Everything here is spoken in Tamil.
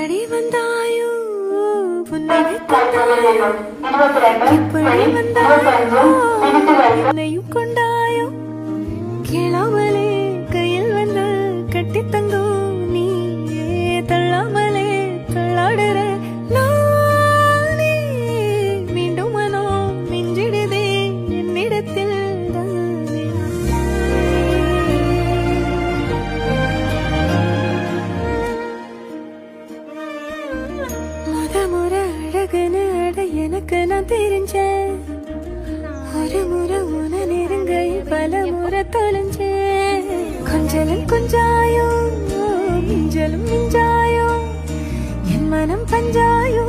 எப்படி வந்தாயோ புன்னகை தந்தாயோ எப்படி வந்தாயோ என்னையும் கொண்டாயோ கேளாமலே கையில் வந்து கட்டி தங்கும் நீ தள்ளாமலே தள்ளாடுற நானே மீண்டும் மனம் மிஞ்சிடுதே என்னிடத்தில் முறை அழகுன்னு அட எனக்கு நான் தெரிஞ்சேன் ஒரு முறை உன நெருங்கையில் பல முறை தொலைஞ்சேன் கொஞ்சலும் கொஞ்சாயோ மிஞ்சலும் மிஞ்சாயோ என் மனம் பஞ்சாயோ